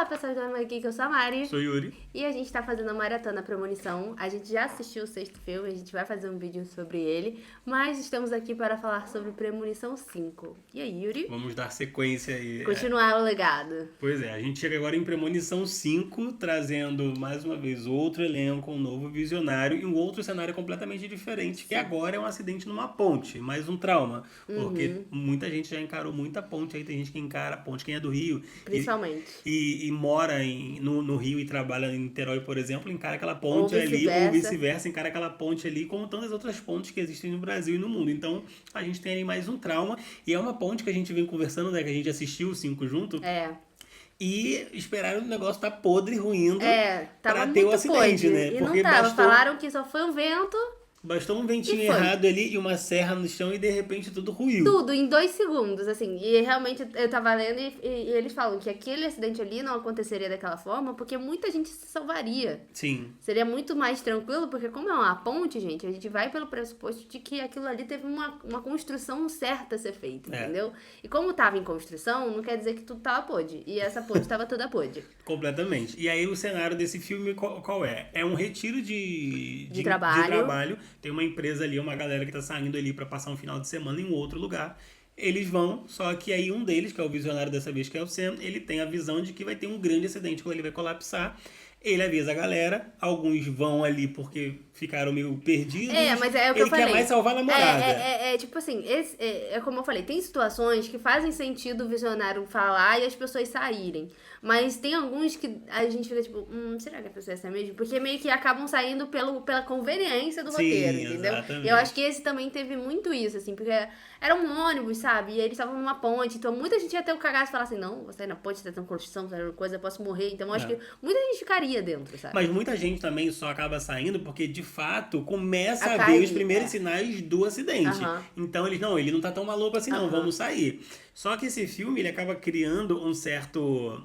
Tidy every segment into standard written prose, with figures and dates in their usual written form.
Olá, pessoal, estamos aqui que eu sou a Mari. Sou Yuri. E a gente tá fazendo a maratona Premonição. A gente já assistiu o 6º filme, a gente vai fazer um vídeo sobre ele. Mas estamos aqui para falar sobre Premonição 5. E aí, Yuri? Vamos dar sequência aí. Continuar o legado. Pois é, a gente chega agora em Premonição 5, trazendo mais uma vez outro elenco, um novo visionário e um outro cenário completamente diferente, que agora é um acidente numa ponte, mais um trauma. Porque muita gente já encarou muita ponte aí, tem gente que encara a ponte, quem é do Rio. Principalmente. E mora no Rio e trabalha em Niterói, por exemplo, encara aquela ponte ali, ou vice-versa, encara aquela ponte ali, como tantas outras pontes que existem no Brasil e no mundo. Então, a gente tem aí mais um trauma, e é uma ponte que a gente vem conversando, né, que a gente assistiu o 5 junto. E esperaram o negócio tá podre, ruindo, tava pra ter o podre, acidente, né? E não tava, falaram que só foi um vento... Bastou um ventinho errado ali e uma serra no chão e de repente tudo ruiu. Tudo, em 2 segundos, assim. E realmente eu tava lendo e eles falam que aquele acidente ali não aconteceria daquela forma porque muita gente se salvaria. Sim. Seria muito mais tranquilo, porque como é uma ponte, gente, a gente vai pelo pressuposto de que aquilo ali teve uma construção certa a ser feita, entendeu? E como tava em construção, não quer dizer que tudo tava podre. E essa ponte tava toda podre. Completamente. E aí o cenário desse filme qual é? É um retiro de trabalho. Tem uma empresa ali, uma galera que tá saindo ali pra passar um final de semana em um outro lugar. Eles vão, só que aí um deles, que é o visionário dessa vez, que é o Sam, ele tem a visão de que vai ter um grande acidente quando ele vai colapsar. Ele avisa a galera, alguns vão ali porque ficaram meio perdidos. Mas é o que eu falei. Ele quer mais salvar a namorada. Tipo assim, é como eu falei, tem situações que fazem sentido o visionário falar e as pessoas saírem. Mas tem alguns que a gente fica tipo, será que a pessoa é essa mesmo? Porque meio que acabam saindo pela conveniência do roteiro, entendeu? Exatamente. Eu acho que esse também teve muito isso, assim, porque era um ônibus, sabe? E eles estavam numa ponte, então muita gente ia ter o cagaço e falar assim, não, você tá aí na ponte, tá tendo construção, tá tendo coisa, eu posso morrer. Então eu acho que muita gente ficaria dentro, sabe? Mas muita gente também só acaba saindo porque, de fato, começa a ver os primeiros sinais do acidente. Então ele não tá tão maluco assim, não, vamos sair. Só que esse filme, ele acaba criando um certo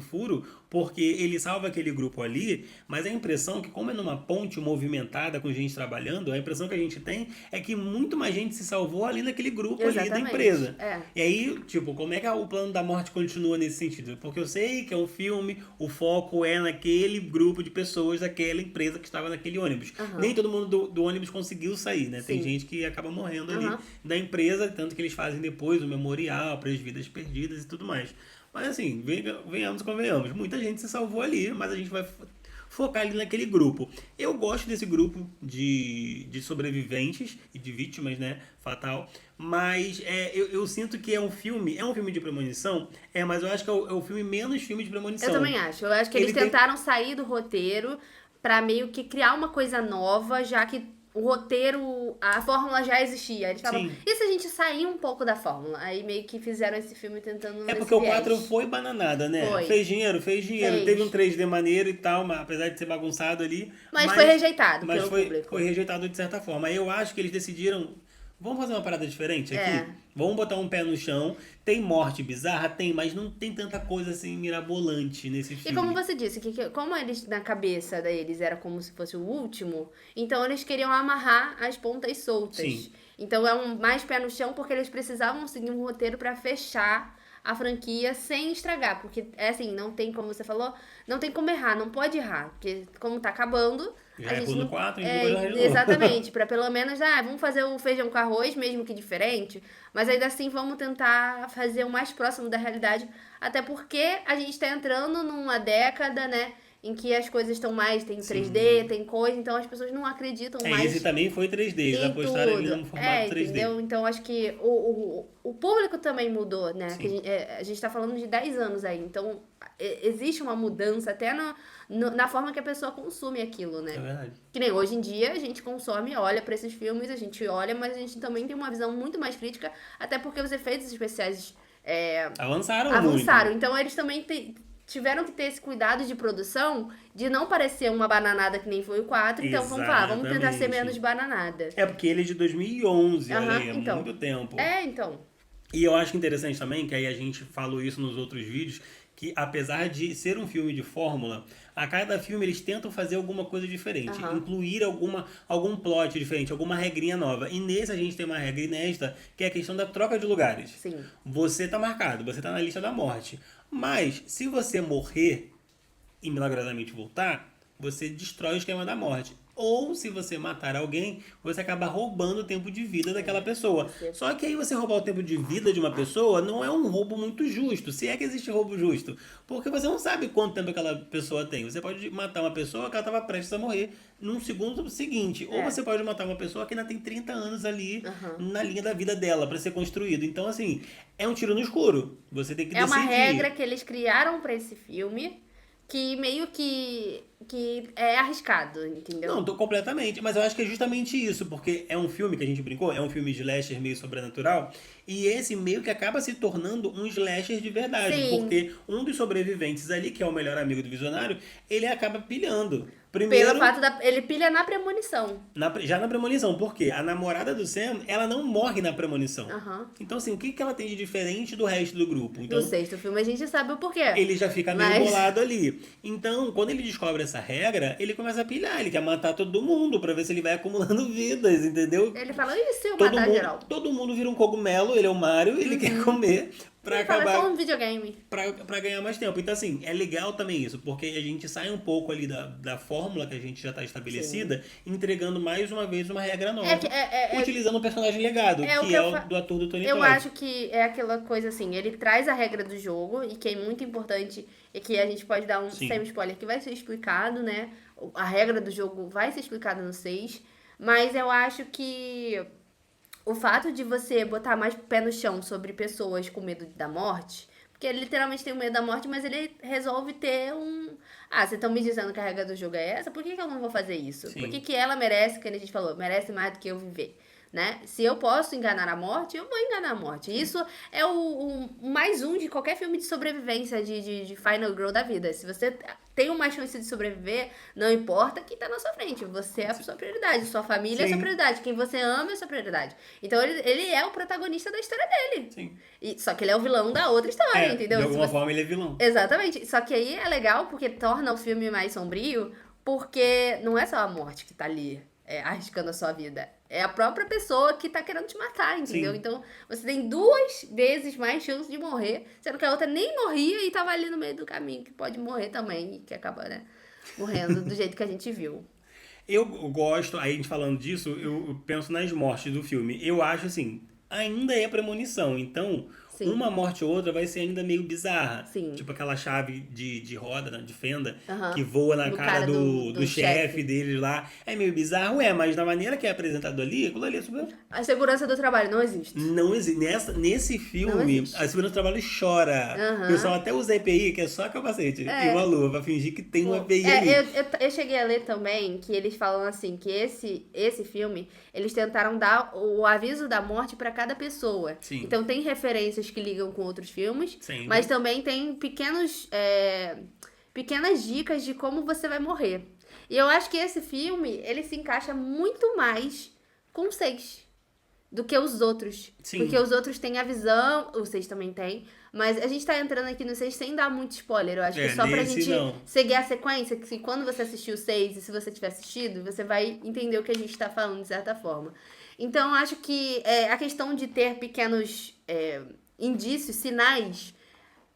furo, porque ele salva aquele grupo ali, mas a impressão que, como é numa ponte movimentada com gente trabalhando, a impressão que a gente tem é que muito mais gente se salvou ali naquele grupo ali da empresa. E aí, tipo, como é que o plano da morte continua nesse sentido? Porque eu sei que é um filme, o foco é naquele grupo de pessoas daquela empresa que estava naquele ônibus. Nem todo mundo do ônibus conseguiu sair, né? Tem gente que acaba morrendo ali da empresa, tanto que eles fazem depois o memorial para as vidas perdidas e tudo mais. Mas assim, venhamos, convenhamos. Muita gente se salvou ali, mas a gente vai focar ali naquele grupo. Eu gosto desse grupo de sobreviventes e de vítimas, né? Fatal. Mas eu sinto que é um filme de premonição, mas eu acho que é o filme menos filme de premonição. Eu também acho. Eu acho que eles tentaram sair do roteiro pra meio que criar uma coisa nova, já que o roteiro, a fórmula já existia. Eles falavam, e se a gente sair um pouco da fórmula? Aí meio que fizeram esse filme tentando... porque o 4 foi bananada, né? Fez dinheiro. Teve um 3D maneiro e tal, mas, apesar de ser bagunçado ali. Mas foi rejeitado pelo público. Foi rejeitado de certa forma. Aí eu acho que eles decidiram... Vamos fazer uma parada diferente aqui? Vamos botar um pé no chão. Tem morte bizarra? Tem, mas não tem tanta coisa assim mirabolante nesse filme. E como você disse, que como eles, na cabeça deles, era como se fosse o último, então eles queriam amarrar as pontas soltas. Então é mais pé no chão porque eles precisavam seguir um roteiro pra fechar a franquia sem estragar. Porque, assim, não tem, como você falou, não tem como errar, não pode errar. Porque como tá acabando... Já errou no 4 e depois exatamente, pra pelo menos, vamos fazer o feijão com arroz, mesmo que diferente, mas ainda assim vamos tentar fazer o mais próximo da realidade, até porque a gente tá entrando numa década, né, em que as coisas estão mais, tem 3D, tem coisa, então as pessoas não acreditam mais. Esse também foi 3D, eles apostaram ali no formato 3D. Entendeu? Então acho que o público também mudou, né? Que a gente tá falando de 10 anos aí, então existe uma mudança até na forma que a pessoa consome aquilo, né? É verdade. Que nem hoje em dia a gente consome, olha pra esses filmes, a gente olha, mas a gente também tem uma visão muito mais crítica, até porque os efeitos especiais avançaram muito. Então eles também tiveram que ter esse cuidado de produção de não parecer uma bananada que nem foi o 4. Então vamos tentar ser menos bananada. Porque ele é de 2011, então, muito tempo. Então. E eu acho interessante também, que aí a gente falou isso nos outros vídeos, que apesar de ser um filme de fórmula, a cada filme eles tentam fazer alguma coisa diferente, incluir algum plot diferente, alguma regrinha nova. E nesse a gente tem uma regra inédita, que é a questão da troca de lugares. Sim. Você tá marcado, você tá na lista da morte. Mas, se você morrer e milagrosamente voltar, você destrói o esquema da morte. Ou, se você matar alguém, você acaba roubando o tempo de vida daquela pessoa. Só que aí você roubar o tempo de vida de uma pessoa não é um roubo muito justo. Se é que existe roubo justo. Porque você não sabe quanto tempo aquela pessoa tem. Você pode matar uma pessoa que ela estava prestes a morrer num segundo seguinte. Ou você pode matar uma pessoa que ainda tem 30 anos ali na linha da vida dela para ser construído. Então, assim, é um tiro no escuro. Você tem que decidir. É uma regra que eles criaram para esse filme que meio que é arriscado, entendeu? Não, tô completamente. Mas eu acho que é justamente isso, porque é um filme que a gente brincou, é um filme de slasher meio sobrenatural, e esse meio que acaba se tornando um slasher de verdade. Sim. Porque um dos sobreviventes ali, que é o melhor amigo do visionário, ele acaba pilhando. Primeiro, pelo fato ele pilha na premonição. Já na premonição, porque a namorada do Sam, ela não morre na premonição. Uhum. Então, assim, o que ela tem de diferente do resto do grupo? Então, no sexto filme a gente sabe o porquê. Ele já fica meio bolado ali. Então, quando ele descobre essa regra, ele começa a pilhar. Ele quer matar todo mundo pra ver se ele vai acumulando vidas, entendeu? Ele fala, e se eu matar geral? Todo mundo vira um cogumelo, ele é o Mario, ele quer comer pra acabar... Fala, é só um videogame. Pra ganhar mais tempo. Então, assim, é legal também isso, porque a gente sai um pouco ali da fórmula que a gente já tá estabelecida, entregando mais uma vez uma regra nova. Utilizando um personagem legado, que é o do ator do Tony Todd. Eu acho que é aquela coisa assim, ele traz a regra do jogo, e que é muito importante, e que a gente pode dar um semi-spoiler que vai ser explicado, né? A regra do jogo vai ser explicada no 6, mas eu acho que o fato de você botar mais pé no chão sobre pessoas com medo da morte, porque ele literalmente tem medo da morte, mas ele resolve ter um... Ah, vocês estão me dizendo que a regra do jogo é essa? Por que eu não vou fazer isso? Sim. Por que ela merece, como a gente falou, merece mais do que eu viver? Né? Se eu posso enganar a morte, eu vou enganar a morte. Isso é o mais um de qualquer filme de sobrevivência, de Final Girl da vida. Se você tem uma chance de sobreviver, não importa quem tá na sua frente. Você é a sua prioridade, sua família é a sua prioridade, quem você ama é a sua prioridade. Então ele é o protagonista da história dele. Sim. Só que ele é o vilão da outra história, entendeu? De alguma forma ele é vilão. Exatamente. Só que aí é legal porque torna o filme mais sombrio, porque não é só a morte que tá ali arriscando a sua vida. É a própria pessoa que tá querendo te matar, entendeu? Sim. Então, você tem 2 vezes mais chance de morrer, sendo que a outra nem morria e tava ali no meio do caminho, que pode morrer também, e que acaba, né, morrendo do jeito que a gente viu. Eu gosto, aí a gente falando disso, eu penso nas mortes do filme. Eu acho assim, ainda é premonição, então... Sim. Uma morte ou outra vai ser ainda meio bizarra. Sim. Tipo aquela chave de roda, de fenda, que voa na cara do chefe deles lá. É meio bizarro, mas da maneira que é apresentado ali, aquilo ali é super... A segurança do trabalho não existe. Não existe. Nesse filme, a segurança do trabalho chora. O pessoal até usa EPI, que é só capacete e uma luva, pra fingir que tem uma EPI ali. Eu cheguei a ler também que eles falam assim, que esse filme, eles tentaram dar o aviso da morte pra cada pessoa. Sim. Então tem referências que ligam com outros filmes, Sim. Mas também tem pequenas dicas de como você vai morrer. E eu acho que esse filme, ele se encaixa muito mais com o 6 do que os outros. Sim. Porque os outros têm a visão, o 6 também tem, mas a gente tá entrando aqui no 6 sem dar muito spoiler. Eu acho que só pra gente seguir a sequência, que se quando você assistir o 6 e se você tiver assistido, você vai entender o que a gente tá falando de certa forma. Então, eu acho que a questão de ter pequenos... indícios, sinais,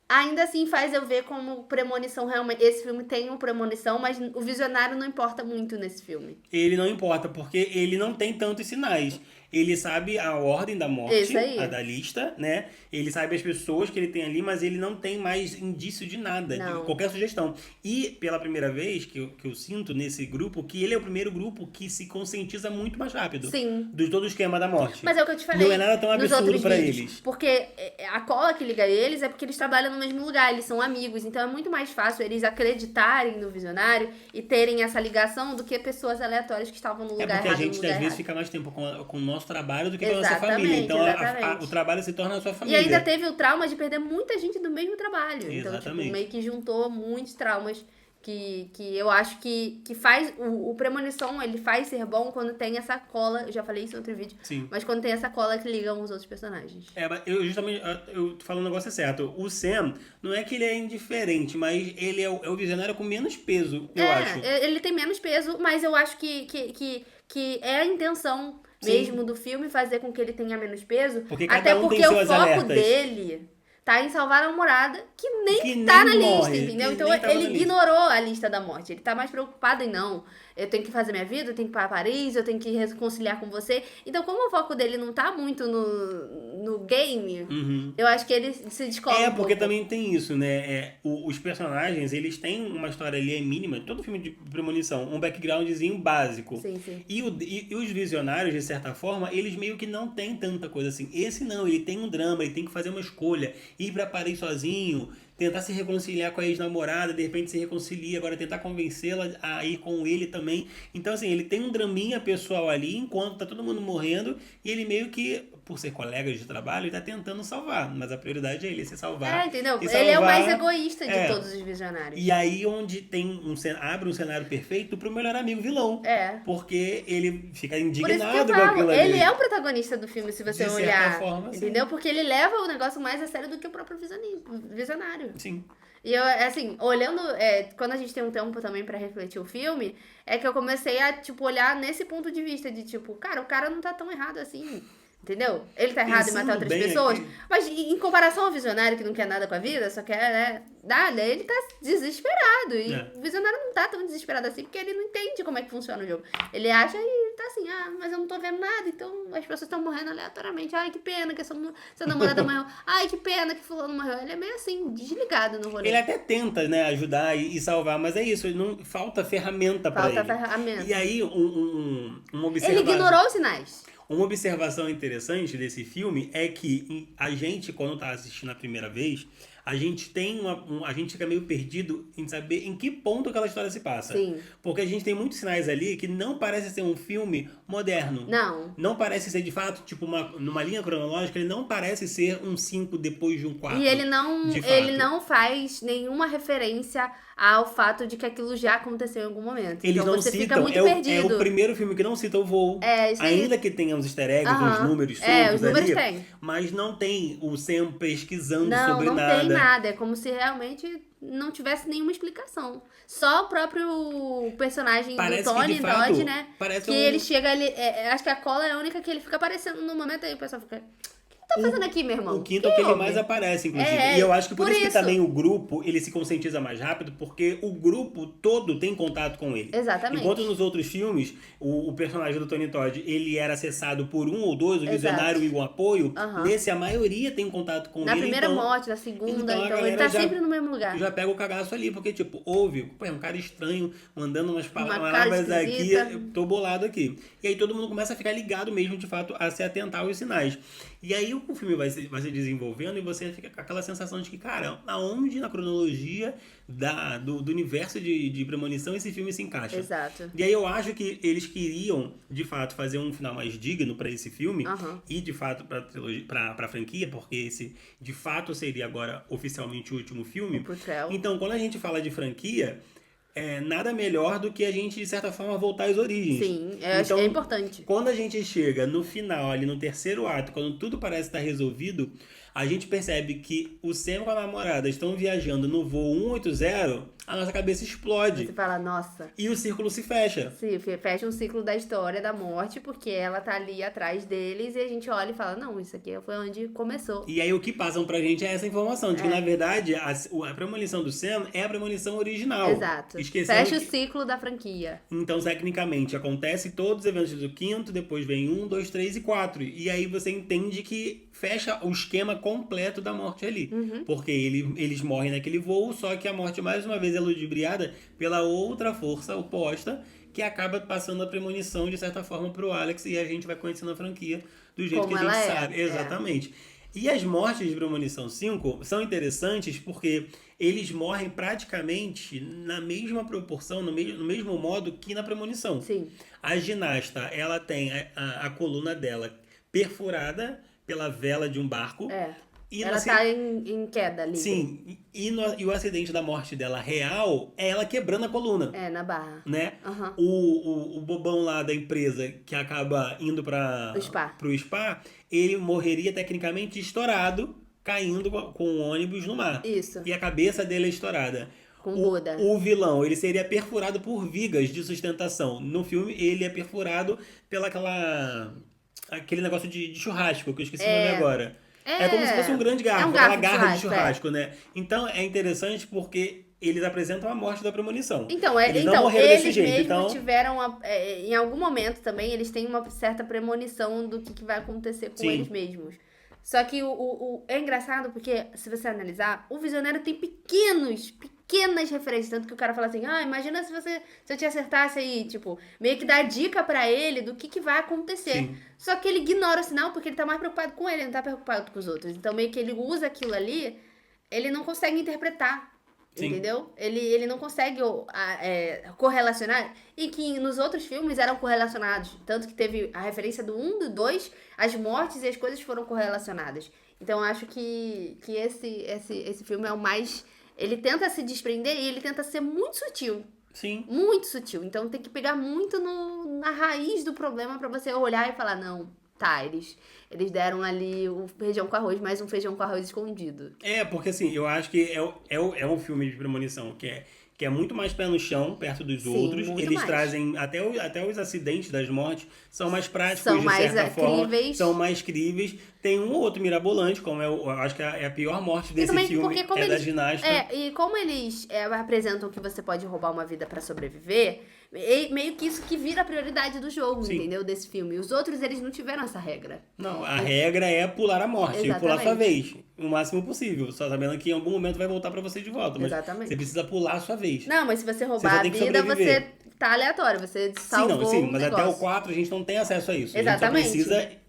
ainda assim faz eu ver como premonição realmente. Esse filme tem uma premonição, mas o visionário não importa muito nesse filme. Ele não importa, porque ele não tem tantos sinais. Ele sabe a ordem da morte, a da lista, né? Ele sabe as pessoas que ele tem ali, mas ele não tem mais indício de nada, de qualquer sugestão. E pela primeira vez que eu sinto nesse grupo, que ele é o primeiro grupo que se conscientiza muito mais rápido. Sim. De todo o esquema da morte. Mas é o que eu te falei. Não é nada tão absurdo pra eles. Porque a cola que liga eles é porque eles trabalham no mesmo lugar, eles são amigos. Então é muito mais fácil eles acreditarem no visionário e terem essa ligação do que pessoas aleatórias que estavam no lugar errado. É porque a gente, às vezes, fica mais tempo com o nosso trabalho do que com a nossa família. Então, o trabalho se torna a sua família. E ainda teve o trauma de perder muita gente do mesmo trabalho. Exatamente. Então, tipo, meio que juntou muitos traumas que eu acho que faz... O Premonição, ele faz ser bom quando tem essa cola... Eu já falei isso em outro vídeo. Sim. Mas quando tem essa cola que liga os outros personagens. Mas eu tô falando um negócio certo. O Sam, não é que ele é indiferente, mas ele é o visionário com menos peso, eu acho. Ele tem menos peso, mas eu acho que é a intenção... Sim. Mesmo do filme, fazer com que ele tenha menos peso. Porque até porque tem o foco alertas. dele tá em salvar a namorada, que nem tá na lista, entendeu? Então ele ignorou a lista da morte. Ele tá mais preocupado em não. Eu tenho que fazer minha vida, eu tenho que ir pra Paris, eu tenho que reconciliar com você. Então, como o foco dele não tá muito no game, eu acho que ele se descobre um porque pouco. também tem isso, né? Os personagens, eles têm uma história ali mínima, todo filme de premonição, um backgroundzinho básico. Sim, sim. E os visionários, de certa forma, eles meio que não têm tanta coisa assim. Esse não, ele tem um drama, ele tem que fazer uma escolha, ir pra Paris sozinho, tentar se reconciliar com a ex-namorada, de repente se reconcilia, agora tentar convencê-la a ir com ele também. Então, assim, ele tem um draminha pessoal ali, enquanto tá todo mundo morrendo, e ele meio que, por ser colega de trabalho, ele tá tentando salvar, mas a prioridade é ele se salvar. Entendeu? Ele é o mais egoísta de todos os visionários. E aí, onde tem abre um cenário perfeito pro melhor amigo vilão. Porque ele fica indignado com aquilo ali. Ele é o protagonista do filme, se você olhar. Forma, entendeu? Sim. Porque ele leva o negócio mais a sério do que o próprio visionário. Sim. E eu, assim, olhando, quando a gente tem um tempo também pra refletir o filme, é que eu comecei a, tipo, olhar nesse ponto de vista de, tipo, cara, o cara não tá tão errado assim. Entendeu? Ele tá errado em matar outras pessoas, mas em comparação ao visionário que não quer nada com a vida, só quer nada, ele tá desesperado. E o visionário não tá tão desesperado assim, porque ele não entende como é que funciona o jogo. Ele acha e tá assim, mas eu não tô vendo nada, então as pessoas estão morrendo aleatoriamente. Ai, que pena que sua namorada morreu. Ai, que pena que fulano morreu. Ele é meio assim, desligado no rolê. Ele até tenta, né, ajudar e salvar, mas é isso, não falta ferramenta pra ele. Falta ferramenta. E aí, uma observação... Ele ignorou os sinais. Uma observação interessante desse filme é que a gente, quando tá assistindo a primeira vez, a gente tem a gente fica meio perdido em saber em que ponto aquela história se passa. Sim. Porque a gente tem muitos sinais ali que não parece ser um filme moderno. Não. Não parece ser, de fato, tipo, numa linha cronológica, ele não parece ser um 5 depois de um 4. E ele não faz nenhuma referência ao fato de que aquilo já aconteceu em algum momento. Eles então não você citam, fica muito perdido. É o primeiro filme que não cita o voo. Isso aí. Ainda que tenha uns easter eggs, uns números soltos os números ali. tem. Mas não tem o Sam pesquisando sobre não nada. Não tem nada. É como se realmente não tivesse nenhuma explicação. Só o próprio personagem parece do Tony Todd, né? Parece que ele chega, acho que a cola é a única que ele fica aparecendo no momento aí. O pessoal fica... O que tá fazendo aqui, meu irmão? O quinto é o que ele mais aparece, inclusive. E eu acho que por isso que também o grupo, ele se conscientiza mais rápido, porque o grupo todo tem contato com ele. Exatamente. Enquanto nos outros filmes, o personagem do Tony Todd, ele era acessado por um ou dois, o visionário e o apoio. Nesse, a maioria tem contato com ele. Na primeira morte, na segunda, então ele tá sempre no mesmo lugar. Já pega o cagaço ali, porque, tipo, é um cara estranho, mandando umas palavras aqui, eu tô bolado aqui. E aí todo mundo começa a ficar ligado mesmo, de fato, a se atentar aos sinais. E aí o filme vai se desenvolvendo e você fica com aquela sensação de que, cara, aonde na cronologia do universo de premonição esse filme se encaixa. Exato. E aí eu acho que eles queriam, de fato, fazer um final mais digno pra esse filme e, de fato, pra franquia, porque esse, de fato, seria agora oficialmente o último filme. Então, quando a gente fala de franquia... nada melhor do que a gente, de certa forma, voltar às origens. Sim, acho que é importante. Quando a gente chega no final, ali no terceiro ato, quando tudo parece estar resolvido, a gente percebe que o Sam com a namorada estão viajando no voo 180, a nossa cabeça explode. Você fala, nossa. E o círculo se fecha. Sim, fecha um ciclo da história da morte, porque ela tá ali atrás deles e a gente olha e fala, não, isso aqui foi onde começou. E aí o que passam pra gente é essa informação, de que na verdade a premonição do Sam é a premonição original. Exato. Fecha o ciclo da franquia. Então, tecnicamente, acontece todos os eventos do quinto, depois vem 1, 2, 3 e 4. E aí você entende que fecha o esquema completo da morte ali. Porque eles morrem naquele voo, só que a morte mais uma vez é ludibriada pela outra força oposta, que acaba passando a premonição, de certa forma, pro Alex, e a gente vai conhecendo a franquia do jeito como que a gente sabe. Exatamente. E as mortes de Premonição 5 são interessantes porque eles morrem praticamente na mesma proporção, no mesmo modo que na Premonição. Sim. A ginasta, ela tem a coluna dela perfurada pela vela de um barco. E ela tá em queda ali. Sim. E o acidente da morte dela real é ela quebrando a coluna. Na barra. Né? O bobão lá da empresa que acaba indo pro spa, ele morreria tecnicamente estourado, caindo com o ônibus no mar. Isso. E a cabeça dele é estourada. Com Buda. O vilão, ele seria perfurado por vigas de sustentação. No filme, ele é perfurado aquele negócio de churrasco, que eu esqueci o nome agora. É como se fosse um grande garfo, garfo aquela garra de churrasco, churrasco, né? Então é interessante porque eles apresentam a morte da premonição. Então, eles não morreram desse jeito. Então tiveram, em algum momento também, eles têm uma certa premonição do que vai acontecer com eles mesmos. Só que é engraçado porque, se você analisar, o Visionário tem pequenas referências. Tanto que o cara fala assim, imagina se eu te acertasse aí, tipo, meio que dá dica pra ele do que vai acontecer. Sim. Só que ele ignora o sinal porque ele tá mais preocupado com ele, não tá preocupado com os outros. Então, meio que ele usa aquilo ali, ele não consegue interpretar. Sim. Entendeu? Ele não consegue correlacionar. E que nos outros filmes eram correlacionados. Tanto que teve a referência do 1, do 2, as mortes e as coisas foram correlacionadas. Então, acho que esse filme é o mais... Ele tenta se desprender e ele tenta ser muito sutil. Sim. Muito sutil. Então, tem que pegar muito na raiz do problema pra você olhar e falar, não... Tá, eles deram ali o feijão com arroz, mais um feijão com arroz escondido. Porque assim, eu acho que é um filme de premonição que é muito mais pé no chão, perto dos outros. Eles mais. Trazem até os acidentes das mortes, são mais práticos, são de certa forma. São mais críveis. Tem um ou outro mirabolante, como eu acho que é a pior morte desse filme, da ginasta. E como eles apresentam que você pode roubar uma vida pra sobreviver... meio que isso que vira a prioridade do jogo, Sim. entendeu? Desse filme. Os outros, eles não tiveram essa regra. Não, a regra é pular a morte, pular sua vez, o máximo possível. Só sabendo que em algum momento vai voltar pra você de volta. Mas você precisa pular a sua vez. Não, mas se você roubar a vida, você tá aleatório. Você salvou mas até o 4 a gente não tem acesso a isso. Exatamente. A gente só precisa...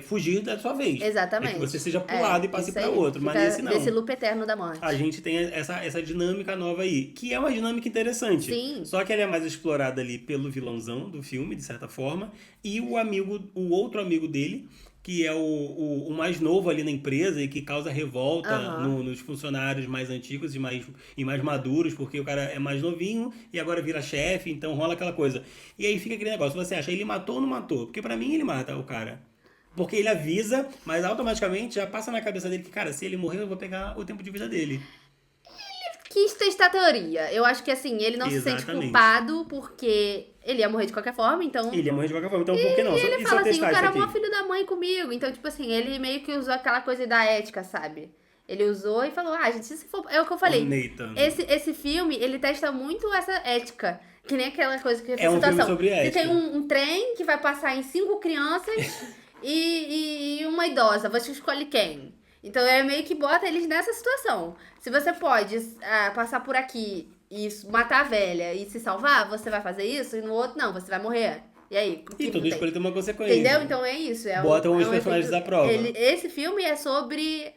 fugir da sua vez. Exatamente. Que você seja pulado e passe para outro. Mas nesse não. Desse loop eterno da morte. A gente tem essa dinâmica nova aí, que é uma dinâmica interessante. Sim. Só que ela é mais explorada ali pelo vilãozão do filme, de certa forma, e o outro amigo dele, que é o mais novo ali na empresa e que causa revolta nos funcionários mais antigos e mais maduros, porque o cara é mais novinho e agora vira chefe, então rola aquela coisa. E aí fica aquele negócio, você acha, ele matou ou não matou? Porque pra mim ele mata o cara. Porque ele avisa, mas automaticamente já passa na cabeça dele que, cara, se ele morrer, eu vou pegar o tempo de vida dele. Ele quis testar a teoria. Eu acho que, assim, ele não se sente culpado porque ele ia morrer de qualquer forma, então... Ele ia morrer de qualquer forma, então por que não? E ele fala assim, o cara é o maior filho da mãe comigo. Então, tipo assim, ele meio que usou aquela coisa da ética, sabe? Ele usou e falou, gente, se for... É o que eu falei. Esse filme, ele testa muito essa ética. Que nem aquela coisa que... É um filme sobre ética. Você tem um trem que vai passar em 5 crianças... E uma idosa, você escolhe quem? Então é meio que bota eles nessa situação. Se você pode passar por aqui e matar a velha e se salvar, você vai fazer isso, e no outro não, você vai morrer. E aí? E tudo escolha tem uma consequência. Entendeu? Então é isso. Bota os personagens à prova. Esse filme é sobre...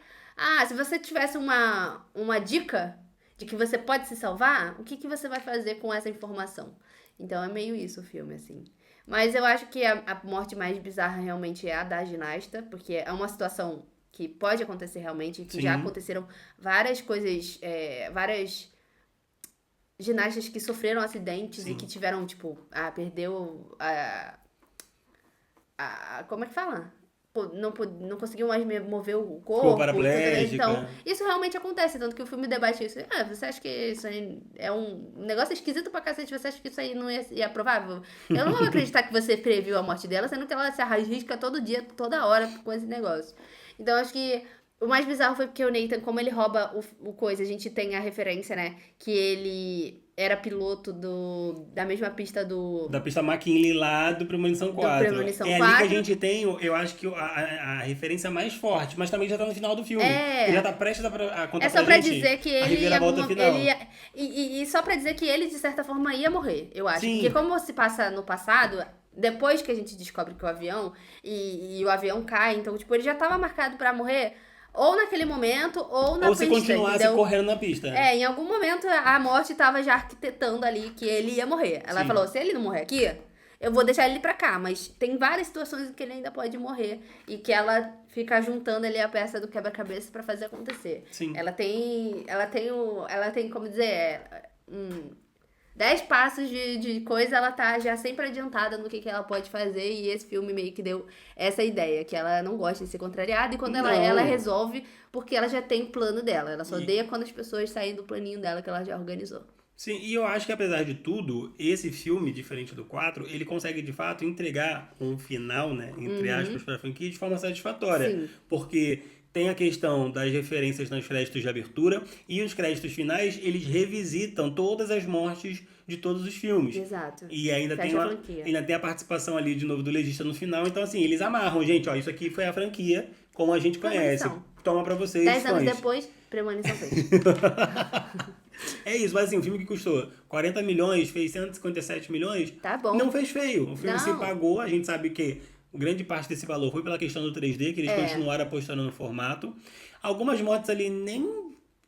se você tivesse uma dica de que você pode se salvar, o que você vai fazer com essa informação? Então é meio isso o filme, assim. Mas eu acho que a morte mais bizarra realmente é a da ginasta, porque é uma situação que pode acontecer realmente, que já aconteceram várias coisas, várias ginastas que sofreram acidentes e que tiveram, tipo, perdeu como é que fala? Não conseguiu mais mover o corpo. Então, isso realmente acontece. Tanto que o filme debate isso. Você acha que isso aí é um negócio esquisito pra cacete? Você acha que isso aí não ia provável? Eu não vou acreditar que você previu a morte dela, sendo que ela se arrisca todo dia, toda hora com esse negócio. Então, acho que o mais bizarro foi porque o Nathan, como ele rouba o coisa, a gente tem a referência, né? Que ele era piloto da mesma pista da pista McKinley lá do Premonição 4. Premonição 4. Ali que a gente tem, eu acho que a referência mais forte, mas também já tá no final do filme. Que já tá prestes a contar pra gente. É só pra dizer que ele ia e só pra dizer que ele, de certa forma, ia morrer, eu acho. Sim. Porque como se passa no passado... Depois que a gente descobre que o avião... E o avião cai, então, tipo, ele já tava marcado pra morrer... Ou naquele momento, ou na pista. Ou se continuasse correndo na pista. Em algum momento a morte tava já arquitetando ali que ele ia morrer. Ela falou, se ele não morrer aqui, eu vou deixar ele pra cá. Mas tem várias situações em que ele ainda pode morrer. E que ela fica juntando ali a peça do quebra-cabeça pra fazer acontecer. Sim. Ela tem, como dizer... 10 passos de coisa, ela tá já sempre adiantada no que ela pode fazer, e esse filme meio que deu essa ideia, que ela não gosta de ser contrariada, e quando ela resolve, porque ela já tem o plano dela, ela só odeia quando as pessoas saem do planinho dela que ela já organizou. Sim, e eu acho que apesar de tudo, esse filme, diferente do 4, ele consegue de fato entregar um final, né, entre aspas, pra franquia de forma satisfatória. Sim. Porque tem a questão das referências nos créditos de abertura e os créditos finais, eles revisitam todas as mortes de todos os filmes. Exato. E ainda tem a participação ali de novo do legista no final. Então, assim, eles amarram, gente, ó, isso aqui foi a franquia como a gente conhece. Toma pra vocês, 10 anos depois, Premonição fez. É isso, mas assim, um filme que custou 40 milhões, fez 157 milhões, tá bom. Não fez feio. O filme se pagou, a gente sabe que grande parte desse valor foi pela questão do 3D, que eles continuaram apostando no formato. Algumas mortes ali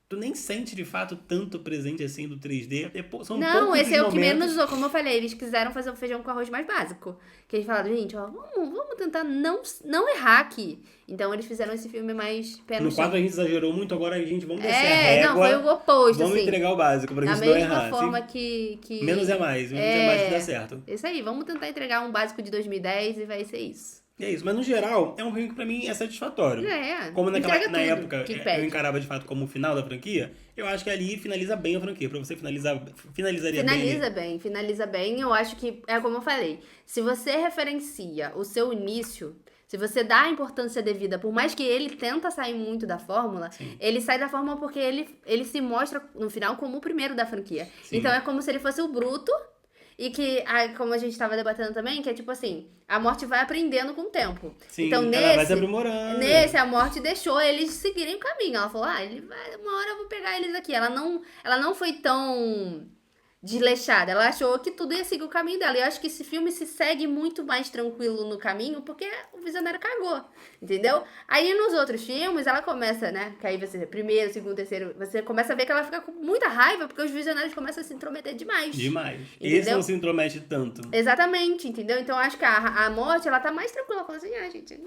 tu nem sente de fato tanto presente assim do 3D. Não, esse é o que menos usou. Como eu falei, eles quiseram fazer um feijão com arroz mais básico. Que eles falaram, gente, ó, vamos tentar não errar aqui. Então eles fizeram esse filme mais pé no chão. No 4 a gente exagerou muito, agora a gente vamos descer a régua. Não, foi o oposto, vamos assim. entregar o básico pra gente não errar. Da mesma forma que... Menos é mais que dá certo. Isso aí, vamos tentar entregar um básico de 2010 e vai ser isso. É isso, mas no geral, é um filme que pra mim é satisfatório. Como na época eu encarava de fato como o final da franquia, eu acho que ali finaliza bem a franquia. Pra você finalizaria bem. Finaliza bem. Eu acho que, é como eu falei, se você referencia o seu início, se você dá a importância devida, por mais que ele tenta sair muito da fórmula, ele sai da fórmula porque ele se mostra no final como o primeiro da franquia. Sim. Então é como se ele fosse o bruto. E que, como a gente estava debatendo também, que é tipo assim, a morte vai aprendendo com o tempo. Sim, então, ela vai se aprimorando. Nesse, a morte deixou eles seguirem o caminho. Ela falou, uma hora eu vou pegar eles aqui. Ela não foi tão desleixada. Ela achou que tudo ia seguir o caminho dela. E eu acho que esse filme se segue muito mais tranquilo no caminho, porque o visionário cagou, entendeu? Aí nos outros filmes, ela começa, né? Que aí você, primeiro, segundo, terceiro, você começa a ver que ela fica com muita raiva, porque os visionários começam a se intrometer demais. Entendeu? Esse não se intromete tanto. Exatamente, entendeu? Então acho que a morte, ela tá mais tranquila. Ela fala assim, gente...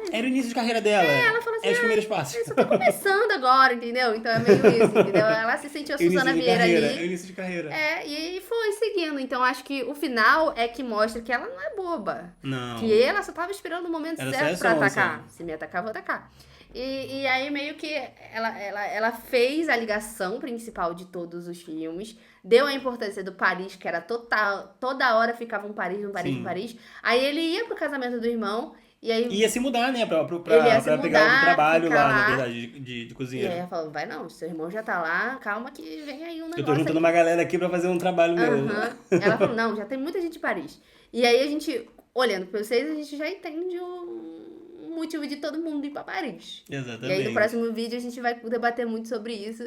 Era o início de carreira dela. Ela falou assim, os primeiros passos. Eu só tô começando agora, entendeu? Então é meio isso, entendeu? Ela se sentiu a Suzana Vieira ali. É o início de carreira. E foi seguindo. Então acho que o final é que mostra que ela não é boba. Não. Que ela só tava esperando o momento certo pra atacar. Se me atacar, vou atacar. E aí meio que ela fez a ligação principal de todos os filmes, deu a importância do Paris, que era total, toda hora ficava um Paris. Aí ele ia pro casamento do irmão. E aí, ia se mudar, né? Pra pegar o trabalho lá, na verdade, de cozinheiro. E aí ela falou, vai não, seu irmão já tá lá, calma que vem aí um negócio. Eu tô juntando uma galera aqui pra fazer um trabalho meu. Ela falou, não, já tem muita gente de Paris. E aí a gente, olhando pra vocês, a gente já entende o motivo de todo mundo ir pra Paris. Exatamente. E aí no próximo vídeo a gente vai debater muito sobre isso.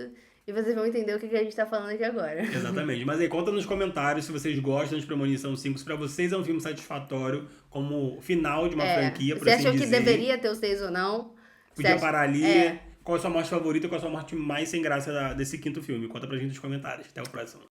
E vocês vão entender o que a gente tá falando aqui agora. Exatamente. Mas aí, conta nos comentários se vocês gostam de Premonição 5, se pra vocês é um filme satisfatório, como final de uma franquia, por assim dizer. Você achou que deveria ter o 6 ou não? Podia parar ali. Qual a sua morte favorita, qual a sua morte mais sem graça desse quinto filme? Conta pra gente nos comentários. Até o próximo.